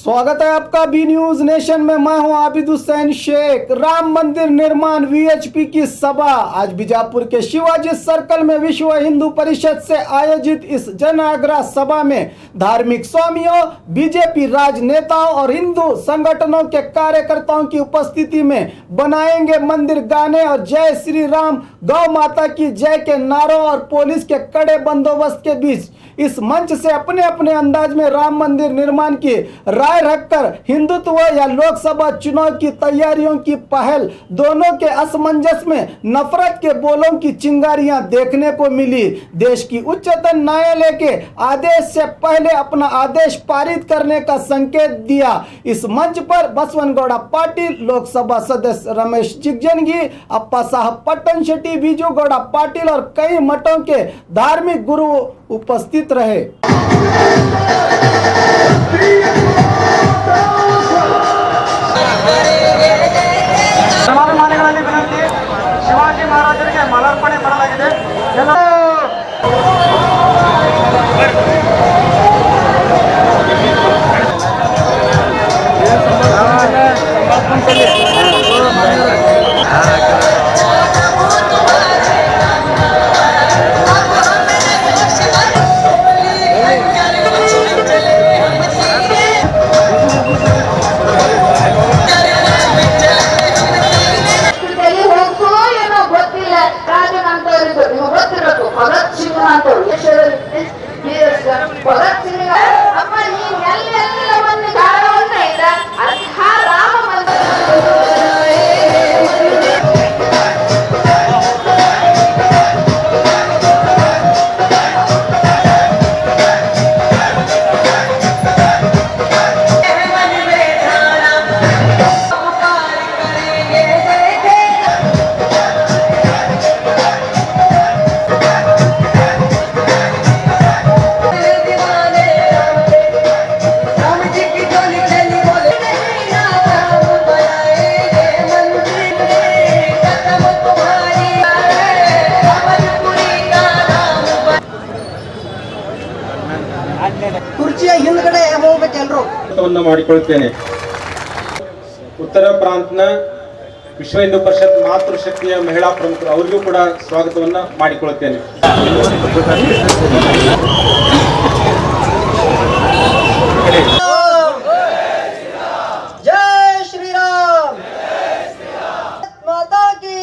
स्वागत है आपका बी न्यूज नेशन में। मैं हूं आबिद हुसैन शेख। राम मंदिर निर्माण वीएचपी की सभा आज बीजापुर के शिवाजी सर्कल में विश्व हिंदू परिषद से आयोजित इस जन आग्रह सभा में धार्मिक स्वामियों, बीजेपी राजनेताओं और हिंदू संगठनों के कार्यकर्ताओं की उपस्थिति में बनाएंगे मंदिर गाने और जय श्री राम, गौ माता की जय के नारों और पुलिस के कड़े बंदोबस्त के बीच इस मंच से अपने अपने अंदाज में राम मंदिर निर्माण की राय रखकर हिंदुत्व या लोकसभा चुनाव की तैयारियों की पहल दोनों के असमंजस में नफरत के बोलों की चिंगारियां देखने को मिली। देश की उच्चतम न्यायालय के आदेश से पहले अपना आदेश पारित करने का संकेत दिया। इस मंच पर बसवनगौड़ा पाटिल, लोकसभा सदस्य रमेश जिगजनगी, अप्पा साहब पट्टन शेट्टी, बीजू गौड़ा पाटिल और कई मठों के धार्मिक गुरु उपस्थित रहे। ಸಮಾರಂಭಗಳಲ್ಲಿ ವಿನಂತಿ, ಶಿವಾಜಿ ಮಹಾರಾಜರಿಗೆ ಮಾಲಾರ್ಪಣೆ ಮಾಡಲಾಗಿದೆ. ಕುರ್ಚಿಯ ಹಿಂದ್ಗಡೆ ಹೋಗ್ಬೇಕೆಲ್ರು ಮಾಡಿಕೊಳ್ಳುತ್ತೇನೆ. ಉತ್ತರ ಪ್ರಾಂತನ ವಿಶ್ವ ಹಿಂದೂ ಪರಿಷತ್ ಮಾತೃಶಕ್ತಿಯ ಮಹಿಳಾ ಪ್ರಮುಖರು ಅವರಿಗೂ ಕೂಡ ಸ್ವಾಗತವನ್ನ ಮಾಡಿಕೊಳ್ಳುತ್ತೇನೆ. ಜೈ ಶ್ರೀರಾಮ್, ಮಾತಾ ಕಿ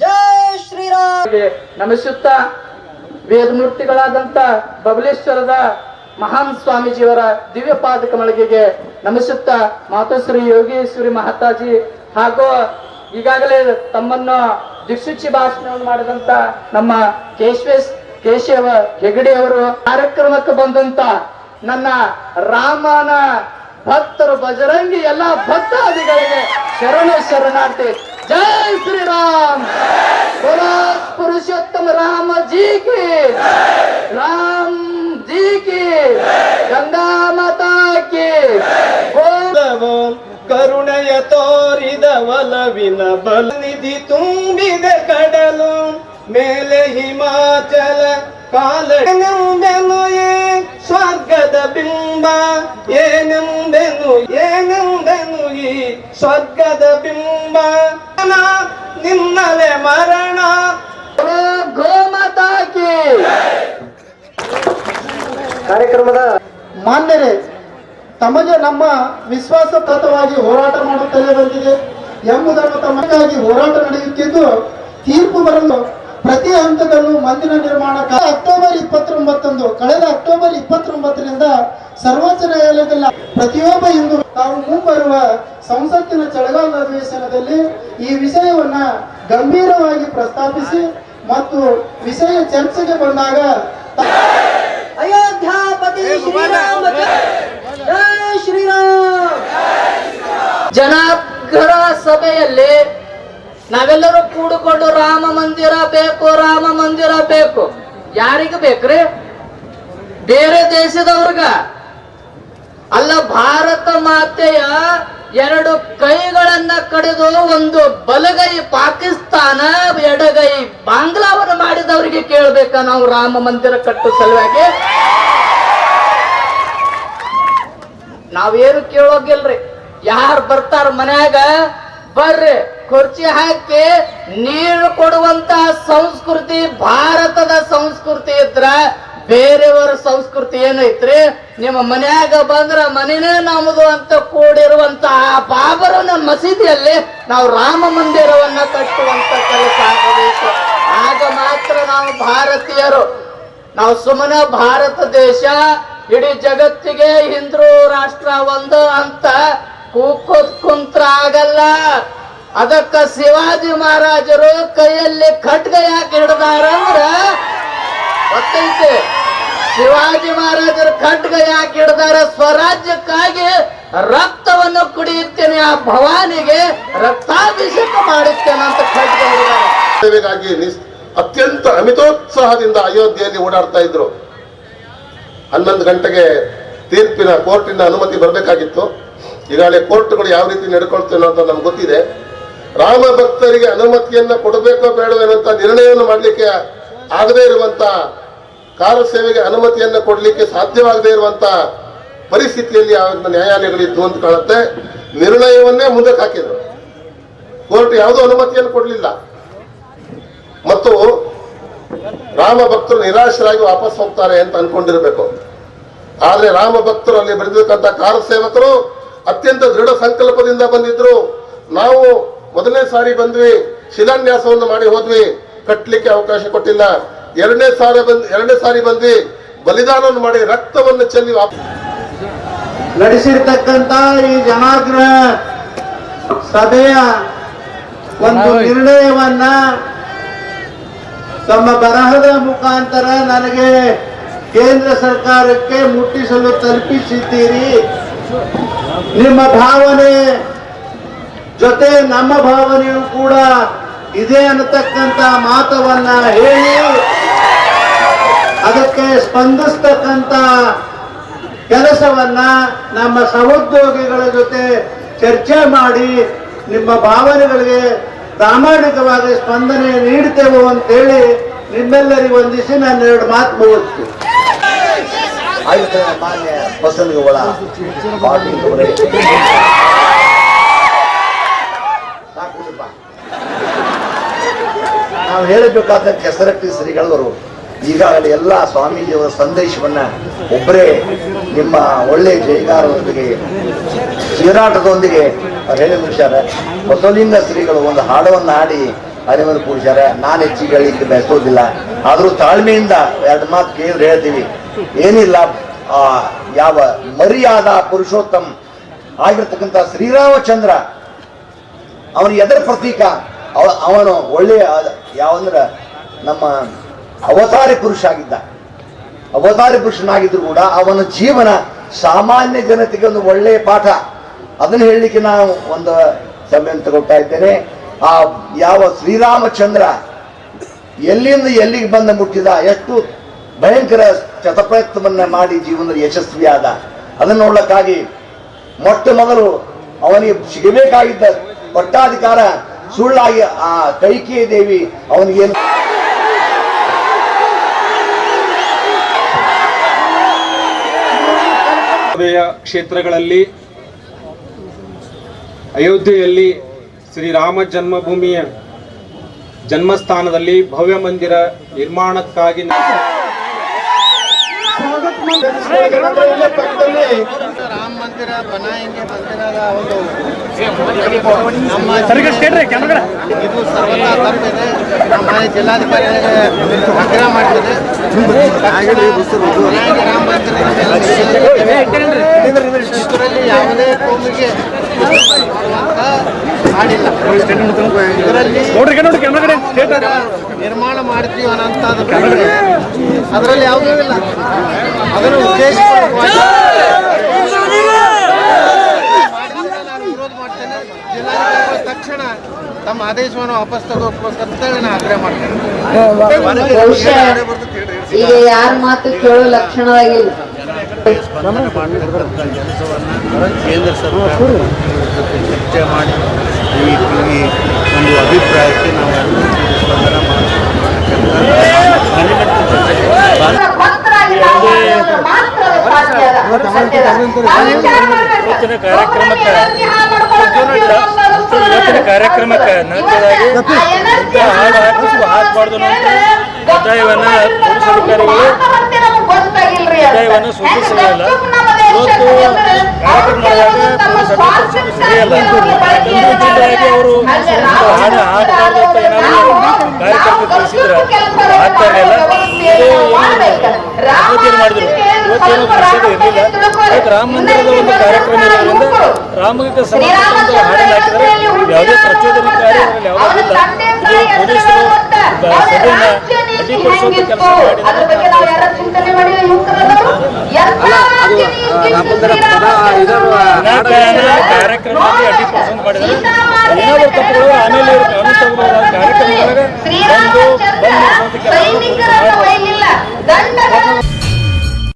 ಜೈ ಶ್ರೀರಾಮ್. ನಮಿಸುತ್ತಾ ವೇದಮೂರ್ತಿಗಳಾದಂತ ಬಬಲೇಶ್ವರದ ಮಹಾನ್ ಸ್ವಾಮೀಜಿಯವರ ದಿವ್ಯ ಪಾದ ಕಮಳಿಗೆ ನಮಿಸುತ್ತಾ ಮಾತೋಶ್ರೀ ಯೋಗೇಶ್ವರಿ ಮಹಾತಾಜಿ ಹಾಗೂ ಈಗಾಗಲೇ ತಮ್ಮನ್ನು ದಿಕ್ಸೂಚಿ ಭಾಷಣವನ್ನು ಮಾಡಿದಂತ ನಮ್ಮ ಕೇಶವ ಹೆಗಡೆ ಅವರು ಕಾರ್ಯಕ್ರಮಕ್ಕೆ ಬಂದಂತ ನನ್ನ ರಾಮನ ಭಕ್ತರು ಬಜರಂಗಿ ಎಲ್ಲ ಭಕ್ತಾದಿಗಳಿಗೆ ಶರಣಾರ್ಥಿ. जय श्री राम, बोलो पुरुषोत्तम राम जी की, राम जी की, गंगा माता की. ಕರುಣೆಯ ತೋರಿದ ಒಲವಿನ ಬಲನಿಧಿ ತುಂಬಿದ ಕಡಲು ಮೇಲೆ ಹಿಮಾಚಲ ಕಾಲೆಂಬೆನು ಸ್ವರ್ಗದ ಬಿಂಬ, ಏನೆಂಬೆನು ಈ ಸ್ವರ್ಗದ ಬಿಂಬ, ನಿನ್ನಲೆ ಮರಣ. ಗೋಮಾತಾ ಕಿ. ಕಾರ್ಯಕ್ರಮದ ಮಾನ್ಯರೇ, ತಮಗೆ ನಮ್ಮ ವಿಶ್ವಾಸಪ್ರದವಾಗಿ ಹೋರಾಟ ಮಾಡುತ್ತಲೇ ಬಂದಿದೆ ಎಂಬುದನ್ನು ತಮಗಾಗಿ ಹೋರಾಟ ನಡೆಯುತ್ತಿದ್ದು, ತೀರ್ಪು ಬರಲು ಪ್ರತಿ ಹಂತದಲ್ಲೂ ಮಂದಿರ ನಿರ್ಮಾಣ ಕಳೆದ ಅಕ್ಟೋಬರ್ 29ರಿಂದ ಸರ್ವೋಚ್ಚ ನ್ಯಾಯಾಲಯದಲ್ಲಿ ಪ್ರತಿಯೊಬ್ಬ ಹಿಂದೂ ತಾವು ಮುಂಬರುವ ಸಂಸತ್ತಿನ ಚಳಿಗಾಲ ಅಧಿವೇಶನದಲ್ಲಿ ಈ ವಿಷಯವನ್ನ ಗಂಭೀರವಾಗಿ ಪ್ರಸ್ತಾಪಿಸಿ ಮತ್ತು ವಿಷಯ ಚರ್ಚೆಗೆ ಬಂದಾಗ ಅಯೋಧ್ಯಾಪತಿ ಶ್ರೀರಾಮ ಜೈ ಶ್ರೀರಾಮ್. ಜನಾಗ್ರಹ ಸಭೆಯಲ್ಲಿ ನಾವೆಲ್ಲರೂ ಕೂಡಿಕೊಂಡು ರಾಮ ಮಂದಿರ ಬೇಕು, ರಾಮ ಮಂದಿರ ಬೇಕು. ಯಾರಿಗ ಬೇಕ್ರಿ? ಬೇರೆ ದೇಶದವ್ರಿಗ ಅಲ್ಲ. ಭಾರತ ಮಾತೆಯ ಎರಡು ಕೈಗಳನ್ನ ಕಡಿದು ಒಂದು ಬಲಗೈ ಪಾಕಿಸ್ತಾನ, ಎಡಗೈ ಬಾಂಗ್ಲಾವನ್ನು ಮಾಡಿದವರಿಗೆ ಕೇಳಬೇಕ ನಾವು ರಾಮ ಮಂದಿರ ಕಟ್ಟುವ ಸಲುವಾಗಿ? ನಾವೇನು ಕೇಳೋಗಿಲ್ರಿ. ಯಾರು ಬರ್ತಾರ ಮನ್ಯಾಗ ಬರ್ರಿ ಕುರ್ಚಿ ಹಾಕಿ ನೀರು ಕೊಡುವಂತ ಸಂಸ್ಕೃತಿ ಭಾರತದ ಸಂಸ್ಕೃತಿ ಇದ್ರ ಬೇರೆಯವರ ಸಂಸ್ಕೃತಿ ಏನೈತ್ರಿ? ನಿಮ್ಮ ಮನ್ಯಾಗ ಬಂದ್ರ ಮನೆನೇ ನಮ್ಮದು ಅಂತ ಕೂಡಿರುವಂತ ಆ ಬಾಬರನ ಮಸೀದಿಯಲ್ಲಿ ನಾವು ರಾಮ ಮಂದಿರವನ್ನ ಕಟ್ಟುವಂತ ಕೆಲಸ ಆಗಬೇಕು. ಆಗ ಮಾತ್ರ ನಾವು ಭಾರತೀಯರು. ನಾವು ಸುಮ್ಮನೆ ಭಾರತ ದೇಶ ಇಡೀ ಜಗತ್ತಿಗೆ ಹಿಂದೂ ರಾಷ್ಟ್ರ ಒಂದು ಅಂತ ಕುಂತ್ರ ಆಗಲ್ಲ. ಅದಕ್ಕ ಶಿವಾಜಿ ಮಹಾರಾಜರು ಕೈಯಲ್ಲಿ ಖಡ್ಗ ಯಾಕೆ ಹಿಡ್ದಾರ ಅಂದ್ರ ಗೊತ್ತೈತೆ. ಶಿವಾಜಿ ಮಹಾರಾಜರು ಖಡ್ಗ ಯಾಕೆ ಹಿಡ್ದಾರ? ಸ್ವರಾಜ್ಯಕ್ಕಾಗಿ ರಕ್ತವನ್ನು ಕುಡಿಯುತ್ತೇನೆ, ಆ ಭವಾನಿಗೆ ರಕ್ತಾಭಿಷೇಕ ಮಾಡುತ್ತೇನೆ ಅಂತ ಖಡ್ಗ ಹಿಡಿದಾರೆ. ಸೇವೆಗಾಗಿ ಅತ್ಯಂತ ಅಮಿತೋತ್ಸಾಹದಿಂದ ಅಯೋಧ್ಯೆಯಲ್ಲಿ ಓಡಾಡ್ತಾ ಇದ್ರು. 11 ಗಂಟೆಗೆ ತೀರ್ಪಿನ ಕೋರ್ಟಿನ ಅನುಮತಿ ಬರಬೇಕಾಗಿತ್ತು. ಈಗಾಗಲೇ ಕೋರ್ಟ್ಗಳು ಯಾವ ರೀತಿ ನಡ್ಕೊಳ್ತೇವೆ ಅಂತ ನಮ್ಗೆ ಗೊತ್ತಿದೆ. ರಾಮ ಭಕ್ತರಿಗೆ ಅನುಮತಿಯನ್ನ ಕೊಡಬೇಕೋ ಬೇಡವೇನಂತ ನಿರ್ಣಯವನ್ನು ಮಾಡಲಿಕ್ಕೆ ಆಗದೇ ಇರುವಂತ ಕಾರ ಸೇವೆಗೆ ಅನುಮತಿಯನ್ನ ಕೊಡಲಿಕ್ಕೆ ಸಾಧ್ಯವಾಗದೇ ಇರುವಂತ ಪರಿಸ್ಥಿತಿಯಲ್ಲಿ ನ್ಯಾಯಾಲಯಗಳಿದ್ದು ಅಂತ ಕಾಣುತ್ತೆ. ನಿರ್ಣಯವನ್ನೇ ಮುಂದಕ್ಕೆ ಹಾಕಿದ್ರು. ಕೋರ್ಟ್ ಯಾವುದೋ ಅನುಮತಿಯನ್ನು ಕೊಡಲಿಲ್ಲ ಮತ್ತು ರಾಮ ಭಕ್ತರು ನಿರಾಶರಾಗಿ ವಾಪಸ್ ಹೋಗ್ತಾರೆ ಅಂತ ಅನ್ಕೊಂಡಿರ್ಬೇಕು. ಆದ್ರೆ ರಾಮ ಭಕ್ತರು ಅಲ್ಲಿ ಬರೆದಿರ್ತಕ್ಕಂಥ ಕಾರ ಸೇವಕರು ಅತ್ಯಂತ ದೃಢ ಸಂಕಲ್ಪದಿಂದ ಬಂದಿದ್ರು. ನಾವು ಮೊದಲನೇ ಸಾರಿ ಬಂದ್ವಿ, ಶಿಲಾನ್ಯಾಸವನ್ನು ಮಾಡಿ ಹೋದ್ವಿ, ಕಟ್ಟಲಿಕ್ಕೆ ಅವಕಾಶ ಕೊಟ್ಟಿಲ್ಲ. ಎರಡನೇ ಸಾರಿ ಬಂದ್ವಿ, ಬಲಿದಾನವನ್ನು ಮಾಡಿ ರಕ್ತವನ್ನು ಚೆಲ್ಲಿ ನಡೆಸಿರ್ತಕ್ಕಂಥ ಈ ಜನಾಗ್ರಹ ಸಭೆಯ ಒಂದು ನಿರ್ಣಯವನ್ನ ತಮ್ಮ ಬರಹದ ಮುಖಾಂತರ ನನಗೆ ಕೇಂದ್ರ ಸರ್ಕಾರಕ್ಕೆ ಮುಟ್ಟಿಸಲು ತಲುಪಿಸಿದ್ದೀರಿ. ನಿಮ್ಮ ಭಾವನೆ ಜೊತೆ ನಮ್ಮ ಭಾವನೆಯೂ ಕೂಡ ಇದೆ ಅನ್ನತಕ್ಕಂಥ ಮಾತವನ್ನ ಹೇಳಿ ಅದಕ್ಕೆ ಸ್ಪಂದಿಸ್ತಕ್ಕಂಥ ಕೆಲಸವನ್ನ ನಮ್ಮ ಸಹೋದ್ಯೋಗಿಗಳ ಜೊತೆ ಚರ್ಚೆ ಮಾಡಿ ನಿಮ್ಮ ಭಾವನೆಗಳಿಗೆ ಪ್ರಾಮಾಣಿಕವಾಗಿ ಸ್ಪಂದನೆ ನೀಡ್ತೇವೆ ಅಂತೇಳಿ ನಿಮ್ಮೆಲ್ಲರಿಗೂ ವಂದಿಸಿ ನಾನು 2 ಮಾತು ಮುಗಿಸ್ತೀನಿ. ಆಯ್ತು ಮಾನ್ಯ ಪಸಂದ್ಗಳ ನಾವು ಹೇಳಬೇಕಾದ ಕೆಸರಟ್ಟಿ ಶ್ರೀಗಳವರು ಈಗಾಗಲೇ ಎಲ್ಲ ಸ್ವಾಮೀಜಿಯವರ ಸಂದೇಶವನ್ನ ಒಬ್ಬರೇ ನಿಮ್ಮ ಒಳ್ಳೆ ಜೈಗಾರದೊಂದಿಗೆ ಚೀರಾಟದೊಂದಿಗೆ ಅವ್ರು ಹೇಳಿ ಮುಗಿಸ್ಯಾರ. ಬಸವಲಿಂಗ ಶ್ರೀಗಳು ಒಂದು ಹಾಡವನ್ನು ಹಾಡಿ ಅರಿವನ್ನು ಕೂಡಿಸ್ಯಾರ. ನಾನು ಹೆಚ್ಚಿಗೆ ಹೇಳಿಕ್ಕೆ ಬಯಸೋದಿಲ್ಲ, ಆದರೂ ತಾಳ್ಮೆಯಿಂದ 2 ಮಾತು ಕೇಳಿದ್ರೆ ಹೇಳ್ತೀವಿ. ಏನಿಲ್ಲ, ಯಾವ ಮರ್ಯಾದ ಪುರುಷೋತ್ತಮ ಆಗಿರ್ತಕ್ಕಂಥ ಶ್ರೀರಾಮಚಂದ್ರ ಅವನ ಎದರ ಪ್ರತೀಕ? ಅವನು ಒಳ್ಳೆಯ ಯಾವಂದ್ರ ನಮ್ಮ ಅವತಾರಿ ಪುರುಷ ಆಗಿದ್ದ. ಅವತಾರಿ ಪುರುಷನಾಗಿದ್ರು ಕೂಡ ಅವನ ಜೀವನ ಸಾಮಾನ್ಯ ಜನತೆಗೆ ಒಂದು ಒಳ್ಳೆಯ ಪಾಠ. ಅದನ್ನು ಹೇಳಲಿಕ್ಕೆ ನಾನು ಒಂದು ಸಮಯ ತಗೊಳ್ತಾ ಇದ್ದೇನೆ. ಆ ಯಾವ ಶ್ರೀರಾಮಚಂದ್ರ ಎಲ್ಲಿಂದ ಎಲ್ಲಿಗೆ ಬಂದು ಮುಟ್ಟಿದ, ಎಷ್ಟು ಭಯಂಕರ ಶತಪ್ರಯತ್ನವನ್ನ ಮಾಡಿ ಜೀವನದಲ್ಲಿ ಯಶಸ್ವಿಯಾದ, ಅದನ್ನು ನೋಡ್ಲಿಕ್ಕಾಗಿ ಮೊಟ್ಟ ಮೊದಲು ಅವನಿಗೆ ಸಿಗಬೇಕಾಗಿದ್ದ ಪಟ್ಟಾಧಿಕಾರ ಸುಳ್ಳಾಗಿ ಆ ಕೈಕೇಯಿ ದೇವಿ ಅವನಿಗೇನು ಕ್ಷೇತ್ರಗಳಲ್ಲಿ ಅಯೋಧ್ಯೆಯಲ್ಲಿ ಶ್ರೀರಾಮ ಜನ್ಮಭೂಮಿಯ ಜನ್ಮಸ್ಥಾನದಲ್ಲಿ ಭವ್ಯ ಮಂದಿರ ನಿರ್ಮಾಣಕ್ಕಾಗಿ ರಾಮ ಮಂದಿರ ಬನಾಯಂಗೆ ಮಂದಿರದ ಒಂದು ಇದು ಸರ್ವತಾ ತಪ್ಪಿದೆ. ನಮ್ಮ ಜಿಲ್ಲಾಧಿಕಾರಿಗಳಿಗೆ ಆಗ್ರಹ ಮಾಡ್ತದೆ. ರಾಮ ಮಂದಿರದಲ್ಲಿ ಯಾವುದೇ ಕೋಮಿಗೆ ಮಾಡಿಲ್ಲ. ಇದರಲ್ಲಿ ನಿರ್ಮಾಣ ಮಾಡ್ತೀವಿ ಅನ್ನೋಂಥದ್ದು ಅದರಲ್ಲಿ ಯಾವುದೂ ಇಲ್ಲ. ಅದನ್ನು ಉದ್ದೇಶಪೂರ್ವಕವಾಗಿ ನಾನು ವಿರೋಧ ಮಾಡ್ತೇನೆ. ಜಿಲ್ಲಾಧಿಕಾರಿಗಳು ತಕ್ಷಣ ತಮ್ಮ ಆದೇಶವನ್ನು ವಾಪಸ್ ತಗೋಸ್ಕರ ನಾನು ಆಗ್ರಹ ಮಾಡ್ತೇನೆ. ಈಗ ಯಾರ ಮಾತು ಕೇಳೋ ಲಕ್ಷಣವಾಗಿಲ್ಲ. ಕೇಂದ್ರ ಸರ್ಕಾರ ಚರ್ಚೆ ಮಾಡಿ ಈ ಒಂದು ಅಭಿಪ್ರಾಯಕ್ಕೆ ನಾವು ಸ್ಪಂದನ ಭಕ್ತರಾಗಿ ನಾವು ಮಾತ್ರ ಸಾಧ್ಯ ಅದ. ನಾವು ವಿಚಾರ ಮಾಡ್ಬೇಕು. ಇವತ್ತಿನ ಕಾರ್ಯಕ್ರಮಕ್ಕೆ ನಂತರವಾಗಿ ಹಾಕಬಾರ್ದು ಒತ್ತಾಯವನ್ನು ಪೊಲೀಸ್ ಅಧಿಕಾರಿಗಳು ಒತ್ತಾಯವನ್ನು ಸೂಚಿಸಲಿಲ್ಲ. ಇವತ್ತು ಕಾರ್ಯಕ್ರಮ ಮಾಡಿದಾಗ ಪೊಲೀಸ್ ಅಧಿಕಾರಿಗಳು ಸರಿಯಲ್ಲ. ಉಚಿತವಾಗಿ ಅವರು ಹಾಡು ಹಾಕಬಾರ್ದು ಅಂತ ಏನಾದರೂ ಕಾರ್ಯಕರ್ತರು ತಿಳಿಸಿದ್ರೆ ಆಗ್ತಾ ಇರಲಿಲ್ಲ. ಇದು ಇವತ್ತೇನು ಮಾಡಿದ್ರು, ಇವತ್ತೇನು ಪ್ರಸಾದ ಇರಲಿಲ್ಲ. ಇವತ್ತು ರಾಮ ಮಂದಿರದ ಒಂದು ಕಾರ್ಯಕ್ರಮ ಇರೋದ್ರಿಂದ ರಾಮಕ್ಕೆ ಸಂಬಂಧಿಸಿದಂತ ಹಾಡನ್ನು ಹಾಕಿದರೆ ಯಾವುದೇ ಪ್ರಚೋದನಕಾರಿ ಅದರಲ್ಲಿ ಯಾವುದೂ ಇಲ್ಲ. ಇದು ಪೊಲೀಸರು ಸಭೆಯನ್ನ ಅಡ್ಡಿಪಡಿಸುವಂತ ಕೆಲಸ ಕಾರ್ಯಕ್ರಮಕ್ಕೆ ಅಡ್ಡಿಪಡಿಸುವಂತ ಮಾಡಿದರೆ ಏನಾದರೂ ತಪ್ಪುಗಳು ಆಮೇಲೆ ಕಾನೂನು ತಗೋಬಹುದಾದ ಕಾರ್ಯಕ್ರಮದೊಳಗೆ ಬಂದು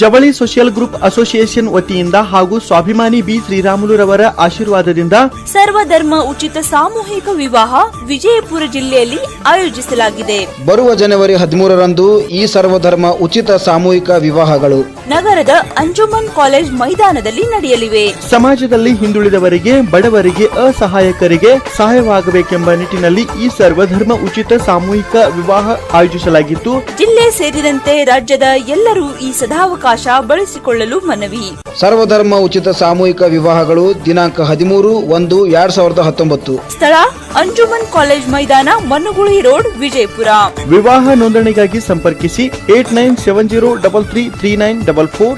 ಜವಳಿ ಸೋಷಿಯಲ್ ಗ್ರೂಪ್ ಅಸೋಸಿಯೇಷನ್ ವತಿಯಿಂದ ಹಾಗೂ ಸ್ವಾಭಿಮಾನಿ ಬಿ ಶ್ರೀರಾಮುಲುರವರ ಆಶೀರ್ವಾದದಿಂದ ಸರ್ವಧರ್ಮ ಉಚಿತ ಸಾಮೂಹಿಕ ವಿವಾಹ ವಿಜಯಪುರ ಜಿಲ್ಲೆಯಲ್ಲಿ ಆಯೋಜಿಸಲಾಗಿದೆ. ಬರುವ ಜನವರಿ 13ರಂದು ಈ ಸರ್ವಧರ್ಮ ಉಚಿತ ಸಾಮೂಹಿಕ ವಿವಾಹಗಳು ನಗರದ ಅಂಜುಮನ್ ಕಾಲೇಜ್ ಮೈದಾನದಲ್ಲಿ ನಡೆಯಲಿವೆ. ಸಮಾಜದಲ್ಲಿ ಹಿಂದುಳಿದವರಿಗೆ, ಬಡವರಿಗೆ, ಅಸಹಾಯಕರಿಗೆ ಸಹಾಯವಾಗಬೇಕೆಂಬ ನಿಟ್ಟಿನಲ್ಲಿ ಈ ಸರ್ವಧರ್ಮ ಉಚಿತ ಸಾಮೂಹಿಕ ವಿವಾಹ ಆಯೋಜಿಸಲಾಗಿದ್ದು, ಜಿಲ್ಲೆ ಸೇರಿದಂತೆ ರಾಜ್ಯದ ಎಲ್ಲರೂ ಈ ಸದಾವಕಾಶ ಬಳಸಿಕೊಳ್ಳಲು ಮನವಿ. ಸರ್ವಧರ್ಮ ಉಚಿತ ಸಾಮೂಹಿಕ ವಿವಾಹಗಳು ದಿನಾಂಕ 13/1/2019. ಸ್ಥಳ ಅಂಜುಮನ್ ಕಾಲೇಜ್ ಮೈದಾನ, ಮನುಗುಳಿ ರೋಡ್, ವಿಜಯಪುರ. ವಿವಾಹ ನೋಂದಣಿಗಾಗಿ ಸಂಪರ್ಕಿಸಿ 8970333944,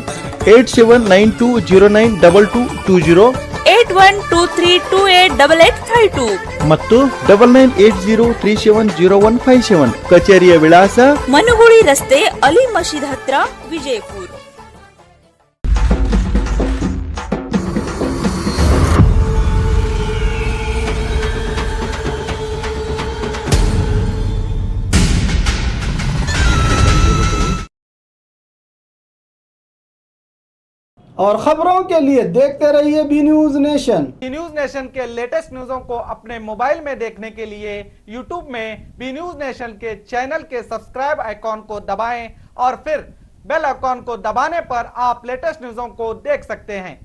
8792092220, 8123288852 ಮತ್ತು 9980370157. ಕಚೇರಿಯ ವಿಳಾಸ ಮನುಗುಳಿ ರಸ್ತೆ, ಅಲಿ ಮಸೀದ್ ಹತ್ರ, ವಿಜಯಪುರ. और खबरों के लिए देखते रहिए B news nation. B news nation के लेटेस्ट न्यूज़ों को अपने मोबाइल में देखने के लिए यूट्यूब में बी न्यूज नेशन के चैनल के सब्सक्राइब आइकॉन को दबाएं और फिर बेल आइकॉन को दबाने पर आप लेटेस्ट न्यूज़ों को देख सकते हैं।